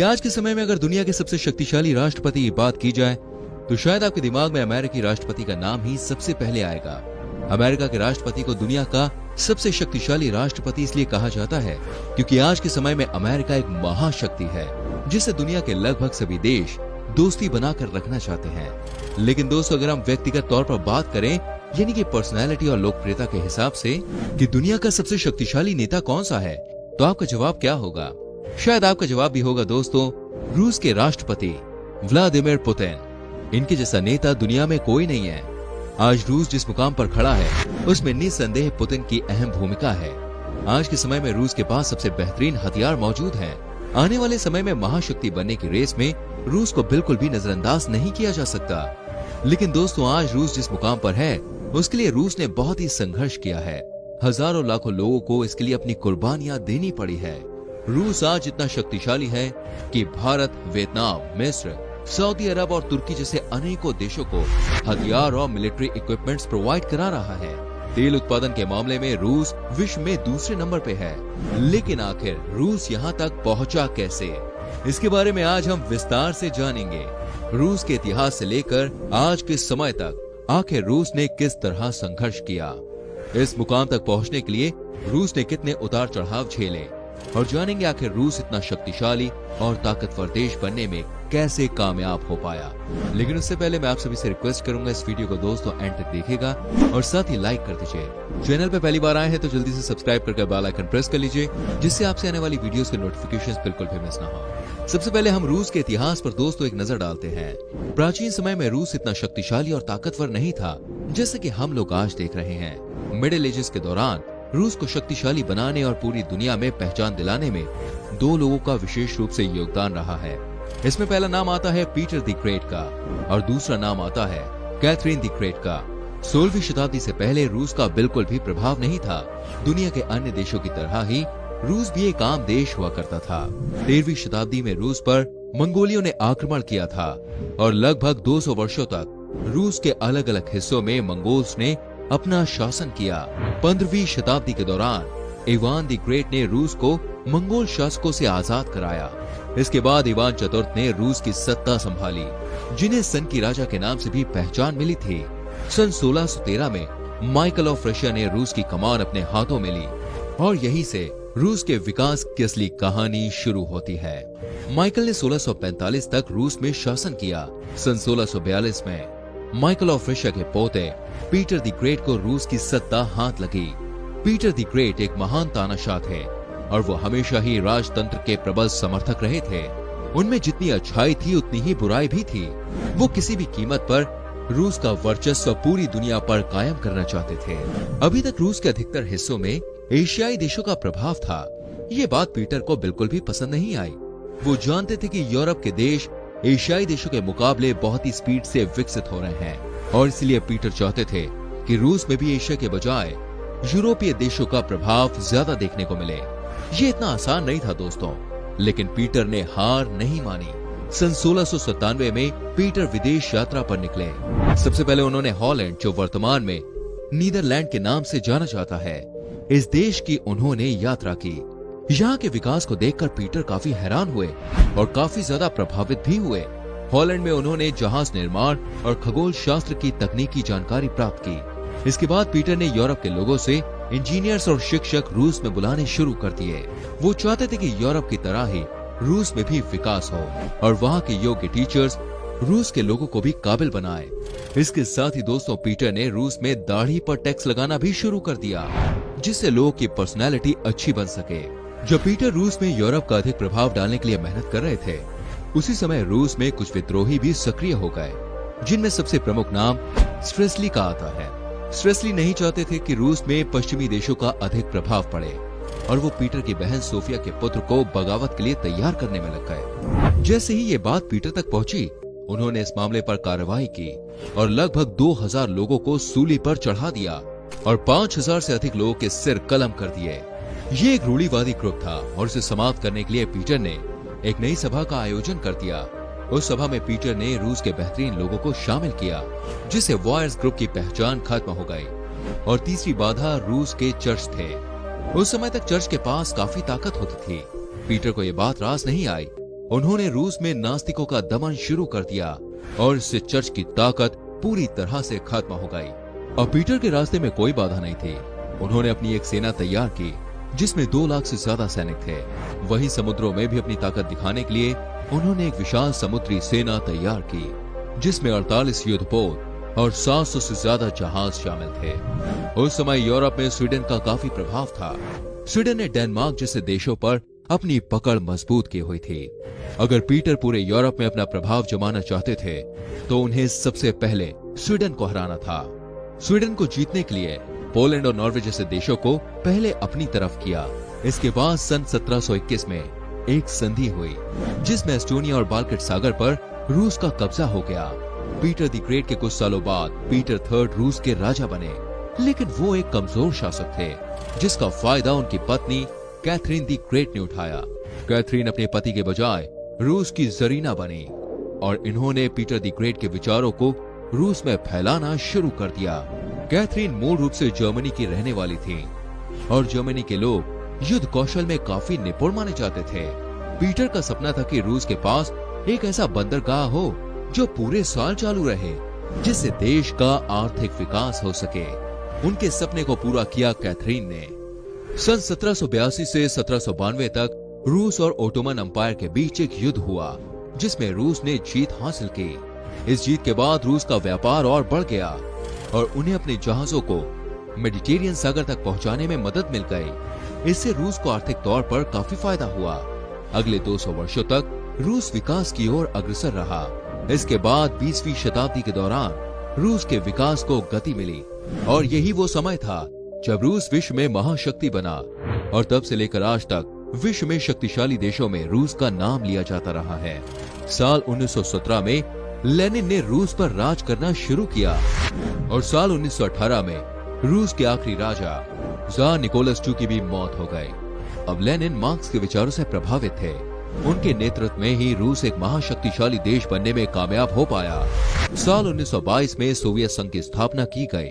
आज के समय में अगर दुनिया के सबसे शक्तिशाली राष्ट्रपति की बात की जाए तो शायद आपके दिमाग में अमेरिकी राष्ट्रपति का नाम ही सबसे पहले आएगा। अमेरिका के राष्ट्रपति को दुनिया का सबसे शक्तिशाली राष्ट्रपति इसलिए कहा जाता है क्योंकि आज के समय में अमेरिका एक महाशक्ति है जिससे दुनिया के लगभग सभी देश दोस्ती बनाकर रखना चाहते हैं। लेकिन दोस्तों, अगर हम व्यक्तिगत तौर पर बात करें यानी कि पर्सनैलिटी और लोकप्रियता के हिसाब से कि दुनिया का सबसे शक्तिशाली नेता कौन सा है, तो आपका जवाब क्या होगा? शायद आपका जवाब भी होगा दोस्तों, रूस के राष्ट्रपति व्लादिमीर पुतिन। इनके जैसा नेता दुनिया में कोई नहीं है। आज रूस जिस मुकाम पर खड़ा है उसमें निस्संदेह पुतिन की अहम भूमिका है। आज के समय में रूस के पास सबसे बेहतरीन हथियार मौजूद हैं। आने वाले समय में महाशक्ति बनने की रेस में रूस को बिल्कुल भी नजरअंदाज नहीं किया जा सकता। लेकिन दोस्तों, आज रूस जिस मुकाम पर है उसके लिए रूस ने बहुत ही संघर्ष किया है। हजारों लाखों लोगों को इसके लिए अपनी कुर्बानियां देनी पड़ी है। रूस आज इतना शक्तिशाली है कि भारत, वियतनाम, मिस्र, सऊदी अरब और तुर्की जैसे अनेकों देशों को हथियार और मिलिट्री इक्विपमेंट्स प्रोवाइड करा रहा है। तेल उत्पादन के मामले में रूस विश्व में दूसरे नंबर पे है। लेकिन आखिर रूस यहाँ तक पहुँचा कैसे, इसके बारे में आज हम विस्तार से जानेंगे। रूस के इतिहास से लेकर आज के समय तक आखिर रूस ने किस तरह संघर्ष किया, इस मुकाम तक पहुँचने के लिए रूस ने कितने उतार चढ़ाव झेले, और जानेंगे आखिर रूस इतना शक्तिशाली और ताकतवर देश बनने में कैसे कामयाब हो पाया। लेकिन उससे पहले मैं आप सभी से रिक्वेस्ट करूंगा, इस वीडियो को दोस्तों एंड तक देखिएगा और साथ ही लाइक कर दीजिए। चैनल पे पहली बार आए हैं तो जल्दी से सब्सक्राइब करके बेल आइकन प्रेस कर लीजिए, जिससे आपसे आने वाली वीडियोस के नोटिफिकेशंस बिल्कुल भी मिस ना हो। सबसे पहले हम रूस के इतिहास पर दोस्तों एक नजर डालते हैं। प्राचीन समय में रूस इतना शक्तिशाली और ताकतवर नहीं था जैसे कि हम लोग आज देख रहे हैं। मिडिल एजेस के दौरान रूस को शक्तिशाली बनाने और पूरी दुनिया में पहचान दिलाने में दो लोगों का विशेष रूप से योगदान रहा है। इसमें पहला नाम आता है पीटर द ग्रेट का और दूसरा नाम आता है कैथरीन द ग्रेट का। 16वीं शताब्दी से पहले रूस का बिल्कुल भी प्रभाव नहीं था। दुनिया के अन्य देशों की तरह ही रूस भी एक आम देश हुआ करता था। 13वीं शताब्दी में रूस पर मंगोलियों ने आक्रमण किया था और लगभग 200 वर्षों तक रूस के अलग अलग हिस्सों में मंगोल्स ने अपना शासन किया। 15वीं शताब्दी के दौरान इवान द ग्रेट ने रूस को मंगोल शासकों से आजाद कराया। इसके बाद इवान चतुर्थ ने रूस की सत्ता संभाली, जिन्हें सन की राजा के नाम से भी पहचान मिली थी। सन 1613 में माइकल ऑफ रशिया ने रूस की कमान अपने हाथों में ली और यहीं से रूस के विकास की असली कहानी शुरू होती है। माइकल ने 1645 तक रूस में शासन किया। सन 1642 में माइकल ऑफ रशिया के पोते पीटर द ग्रेट को रूस की सत्ता हाथ लगी। पीटर द ग्रेट एक महान तानाशाह थे और वो हमेशा ही राजतंत्र के प्रबल समर्थक रहे थे। उनमें जितनी अच्छाई थी उतनी ही बुराई भी थी। वो किसी भी कीमत पर रूस का वर्चस्व पूरी दुनिया पर कायम करना चाहते थे। अभी तक रूस के अधिकतर हिस्सों में एशियाई देशों का प्रभाव था। ये बात पीटर को बिल्कुल भी पसंद नहीं आई। वो जानते थे कि यूरोप के देश एशियाई देशों के मुकाबले बहुत ही स्पीड से विकसित हो रहे हैं और इसलिए पीटर चाहते थे कि रूस में भी एशिया के बजाय यूरोपीय देशों का प्रभाव ज्यादा देखने को मिले। ये इतना आसान नहीं था दोस्तों, लेकिन पीटर ने हार नहीं मानी। सन 1697 में पीटर विदेश यात्रा पर निकले। सबसे पहले उन्होंने हॉलैंड, जो वर्तमान में नीदरलैंड के नाम से जाना जाता है, इस देश की उन्होंने यात्रा की। यहाँ के विकास को देखकर पीटर काफी हैरान हुए और काफी ज्यादा प्रभावित भी हुए। हॉलैंड में उन्होंने जहाज निर्माण और खगोल शास्त्र की तकनीकी जानकारी प्राप्त की। इसके बाद पीटर ने यूरोप के लोगों से इंजीनियर्स और शिक्षक रूस में बुलाने शुरू कर दिए। वो चाहते थे कि यूरोप की तरह ही रूस में भी विकास हो और वहाँ के योग्य टीचर्स रूस के लोगों को भी काबिल बनाए। इसके साथ ही दोस्तों, पीटर ने रूस में दाढ़ी पर टैक्स लगाना भी शुरू कर दिया, जिससे लोगों की पर्सनैलिटी अच्छी बन सके। जब पीटर रूस में यूरोप का अधिक प्रभाव डालने के लिए मेहनत कर रहे थे, उसी समय रूस में कुछ विद्रोही भी सक्रिय हो गए, जिनमें सबसे प्रमुख नाम स्ट्रेसली का आता है। स्ट्रेसली नहीं चाहते थे कि रूस में पश्चिमी देशों का अधिक प्रभाव पड़े और वो पीटर की बहन सोफिया के पुत्र को बगावत के लिए तैयार करने में लग गए। जैसे ही ये बात पीटर तक पहुंची, उन्होंने इस मामले पर कार्रवाई की और लगभग 2000 लोगों को सूली पर चढ़ा दिया और 5000 से अधिक लोगों के सिर कलम कर दिए। ये एक रूढ़िवादी ग्रुप था और इसे समाप्त करने के लिए पीटर ने एक नई सभा का आयोजन कर दिया। उस सभा में पीटर ने रूस के बेहतरीन लोगों को शामिल किया, जिससे वॉयर्स ग्रुप की पहचान खत्म हो गई। और तीसरी बाधा रूस के चर्च थे। उस समय तक चर्च के पास काफी ताकत होती थी। पीटर को यह बात रास नहीं आई उन्होंने रूस में नास्तिकों का दमन शुरू कर दिया और इससे चर्च की ताकत पूरी तरह से खत्म हो गई। अब पीटर के रास्ते में कोई बाधा नहीं थी। उन्होंने अपनी एक सेना तैयार की जिसमें 2 लाख से ज्यादा सैनिक थे। वहीं समुद्रों में भी अपनी ताकत दिखाने के लिए उन्होंने एक विशाल समुद्री सेना तैयार की जिसमें 48 युद्धपोत और 700 से ज्यादा जहाज शामिल थे। उस समय यूरोप में स्वीडन का काफी प्रभाव था। स्वीडन ने डेनमार्क जैसे देशों पर अपनी पकड़ मजबूत की हुई थी। अगर पीटर पूरे यूरोप में अपना प्रभाव जमाना चाहते थे तो उन्हें सबसे पहले स्वीडन को हराना था। स्वीडन को जीतने के लिए पोलैंड और नॉर्वे जैसे देशों को पहले अपनी तरफ किया। इसके बाद सन 1721 में एक संधि हुई जिसमें एस्टोनिया और बाल्टिक सागर पर रूस का कब्जा हो गया। पीटर द ग्रेट के कुछ सालों बाद पीटर III रूस के राजा बने, लेकिन वो एक कमजोर शासक थे जिसका फायदा उनकी पत्नी कैथरीन द ग्रेट ने उठाया। कैथरीन अपने पति के बजाय रूस की जरीना बनी और इन्होंने पीटर द ग्रेट के विचारों को रूस में फैलाना शुरू कर दिया। कैथरीन मूल रूप से जर्मनी की रहने वाली थी और जर्मनी के लोग युद्ध कौशल में काफी निपुण माने जाते थे। पीटर का सपना था कि रूस के पास एक ऐसा बंदरगाह हो जो पूरे साल चालू रहे, जिससे देश का आर्थिक विकास हो सके। उनके सपने को पूरा किया कैथरीन ने। सन 1782 से 1792 तक रूस और ओटोमन अंपायर के बीच एक युद्ध हुआ जिसमें रूस ने जीत हासिल की। इस जीत के बाद रूस का व्यापार और बढ़ गया और उन्हें अपने जहाजों को मेडिटेरियन सागर तक पहुंचाने में मदद मिल गई। इससे रूस को आर्थिक तौर पर काफी फायदा हुआ। अगले 200 वर्षों तक रूस विकास की ओर अग्रसर रहा। इसके बाद 20वीं शताब्दी के दौरान रूस के विकास को गति मिली और यही वो समय था जब रूस विश्व में महाशक्ति बना और तब से लेकर आज तक विश्व में शक्तिशाली देशों में रूस का नाम लिया जाता रहा है। साल 1917 में लेनिन ने रूस पर राज करना शुरू किया और साल 1918 में रूस के आखिरी राजा ज़ार निकोलस II की भी मौत हो गई। अब लेनिन मार्क्स के विचारों से प्रभावित थे। उनके नेतृत्व में ही रूस एक महाशक्तिशाली देश बनने में कामयाब हो पाया। साल 1922 में सोवियत संघ की स्थापना की गई।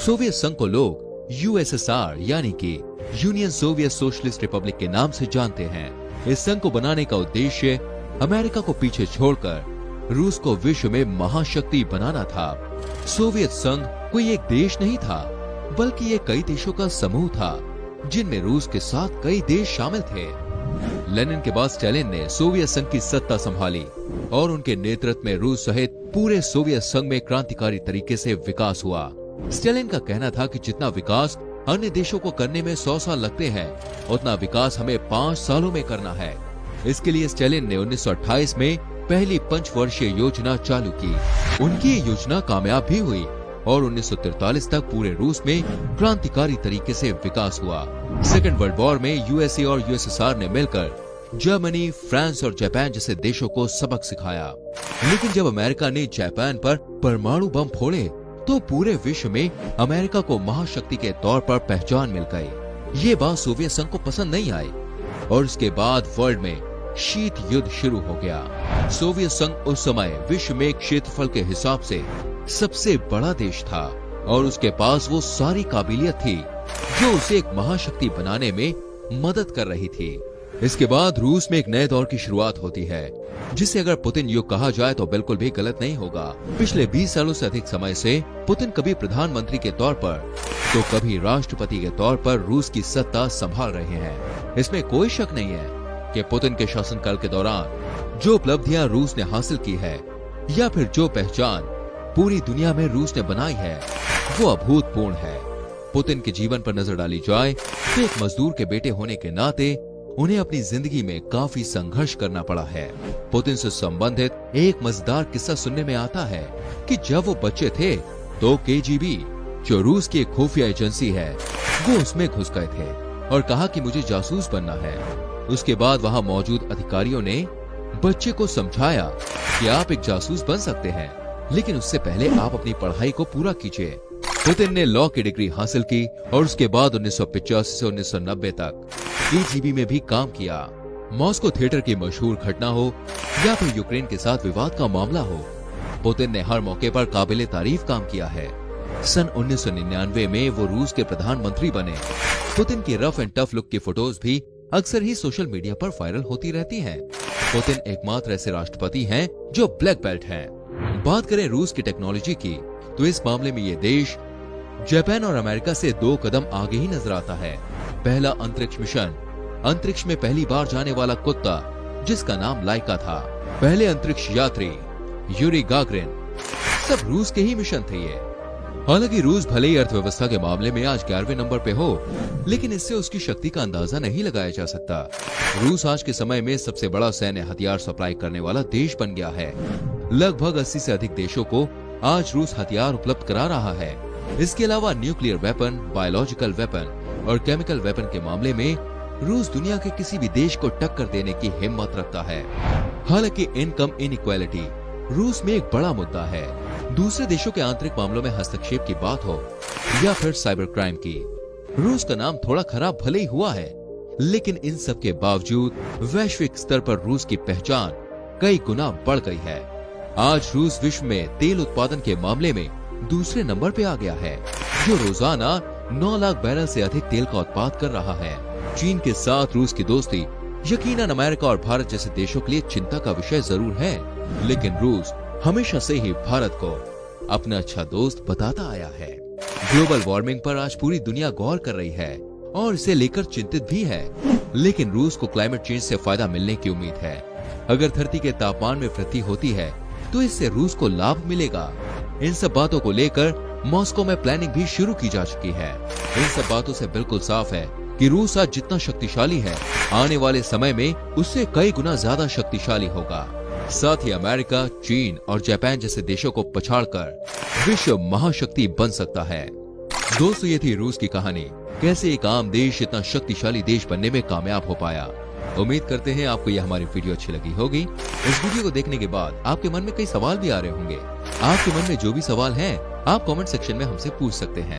सोवियत संघ को लोग USSR यानी कि यूनियन सोवियत सोशलिस्ट रिपब्लिक के नाम से जानते हैं। इस संघ को बनाने का उद्देश्य अमेरिका को पीछे छोड़कर रूस को विश्व में महाशक्ति बनाना था। सोवियत संघ कोई एक देश नहीं था, बल्कि ये कई देशों का समूह था जिनमें रूस के साथ कई देश शामिल थे। लेनिन के बाद स्टालिन ने सोवियत संघ की सत्ता संभाली और उनके नेतृत्व में रूस सहित पूरे सोवियत संघ में क्रांतिकारी तरीके से विकास हुआ। स्टालिन का कहना था कि जितना विकास अन्य देशों को करने में 100 साल लगते हैं, उतना विकास हमें 5 सालों में करना है। इसके लिए स्टालिन ने 1928 में पहली पंचवर्षीय योजना चालू की। उनकी ये योजना कामयाब भी हुई और 1943 तक पूरे रूस में क्रांतिकारी तरीके से विकास हुआ। सेकेंड वर्ल्ड वॉर में यूएसए और USSR ने मिलकर जर्मनी, फ्रांस और जापान जैसे देशों को सबक सिखाया। लेकिन जब अमेरिका ने जापान पर परमाणु बम फोड़े तो पूरे विश्व में अमेरिका को महाशक्ति के तौर पर पहचान मिल गई। ये बात सोवियत संघ को पसंद नहीं आई और इसके बाद वर्ल्ड में शीत युद्ध शुरू हो गया। सोवियत संघ उस समय विश्व में क्षेत्रफल के हिसाब से सबसे बड़ा देश था और उसके पास वो सारी काबिलियत थी जो उसे एक महाशक्ति बनाने में मदद कर रही थी। इसके बाद रूस में एक नए दौर की शुरुआत होती है जिसे अगर पुतिन युग कहा जाए तो बिल्कुल भी गलत नहीं होगा। पिछले 20 सालों से अधिक समय से पुतिन कभी प्रधानमंत्री के तौर पर तो कभी राष्ट्रपति के तौर पर रूस की सत्ता संभाल रहे हैं। इसमें कोई शक नहीं है कि पुतिन के शासनकाल के दौरान जो उपलब्धियां रूस ने हासिल की है या फिर जो पहचान पूरी दुनिया में रूस ने बनाई है वो अभूतपूर्व है। पुतिन के जीवन पर नजर डाली जाए तो एक मजदूर के बेटे होने के नाते उन्हें अपनी जिंदगी में काफी संघर्ष करना पड़ा है। पुतिन से संबंधित एक मजेदार किस्सा सुनने में आता है कि जब वो बच्चे थे तो KGB जो रूस की एक खुफिया एजेंसी है वो उसमें घुस गए थे और कहा कि मुझे जासूस बनना है। उसके बाद वहाँ मौजूद अधिकारियों ने बच्चे को समझाया कि आप एक जासूस बन सकते हैं, लेकिन उससे पहले आप अपनी पढ़ाई को पूरा कीजिए। पुतिन ने लॉ की डिग्री हासिल की और उसके बाद 1985 से 1990 तक KGB में भी काम किया। मॉस्को थिएटर की मशहूर घटना हो या फिर यूक्रेन के साथ विवाद का मामला हो, पुतिन ने हर मौके पर काबिले तारीफ काम किया है। सन 1999 में वो रूस के प्रधानमंत्री बने। पुतिन की रफ एंड टफ लुक की फोटोज भी अक्सर ही सोशल मीडिया पर वायरल होती रहती हैं। पुतिन एकमात्र ऐसे राष्ट्रपति हैं जो ब्लैक बेल्ट हैं। बात करें रूस की टेक्नोलॉजी की, तो इस मामले में ये देश जापान और अमेरिका से 2 कदम आगे ही नजर आता है। पहला अंतरिक्ष मिशन, अंतरिक्ष में पहली बार जाने वाला कुत्ता जिसका नाम लाइका था। पहले अंतरिक्ष यात्री यूरी गागरिन, सब रूस के ही मिशन थे ये। हालांकि रूस भले ही अर्थव्यवस्था के मामले में आज 11वें नंबर पे हो, लेकिन इससे उसकी शक्ति का अंदाजा नहीं लगाया जा सकता। रूस आज के समय में सबसे बड़ा सैन्य हथियार सप्लाई करने वाला देश बन गया है। लगभग 80 से अधिक देशों को आज रूस हथियार उपलब्ध करा रहा है। इसके अलावा न्यूक्लियर वेपन, बायोलॉजिकल वेपन और केमिकल वेपन के मामले में रूस दुनिया के किसी भी देश को टक्कर देने की हिम्मत रखता है। हालांकि इनकम इनइक्वालिटी रूस में एक बड़ा मुद्दा है। दूसरे देशों के आंतरिक मामलों में हस्तक्षेप की बात हो या फिर साइबर क्राइम की, रूस का नाम थोड़ा खराब भले ही हुआ है, लेकिन इन सब के बावजूद वैश्विक स्तर पर रूस की पहचान कई गुना बढ़ गई है। आज रूस विश्व में तेल उत्पादन के मामले में दूसरे नंबर पे आ गया है, जो रोजाना 9 लाख बैरल से अधिक तेल का उत्पादन कर रहा है। चीन के साथ रूस की दोस्ती यकीनन अमेरिका और भारत जैसे देशों के लिए चिंता का विषय जरूर है, लेकिन रूस हमेशा से ही भारत को अपना अच्छा दोस्त बताता आया है। ग्लोबल वार्मिंग पर आज पूरी दुनिया गौर कर रही है और इसे लेकर चिंतित भी है, लेकिन रूस को क्लाइमेट चेंज से फायदा मिलने की उम्मीद है। अगर धरती के तापमान में वृद्धि होती है तो इससे रूस को लाभ मिलेगा। इन सब बातों को लेकर मॉस्को में प्लानिंग भी शुरू की जा चुकी है। इन सब बातों से बिल्कुल साफ है कि रूस आज जितना शक्तिशाली है, आने वाले समय में उससे कई गुना ज्यादा शक्तिशाली होगा। साथ ही अमेरिका, चीन और जापान जैसे देशों को पछाड़कर विश्व महाशक्ति बन सकता है। दोस्तों, ये थी रूस की कहानी, कैसे एक आम देश इतना शक्तिशाली देश बनने में कामयाब हो पाया। उम्मीद करते हैं आपको यह हमारी वीडियो अच्छी लगी होगी। इस वीडियो को देखने के बाद आपके मन में कई सवाल भी आ रहे होंगे। आपके मन में जो भी सवाल हैं, आप कमेंट सेक्शन में हमसे पूछ सकते हैं।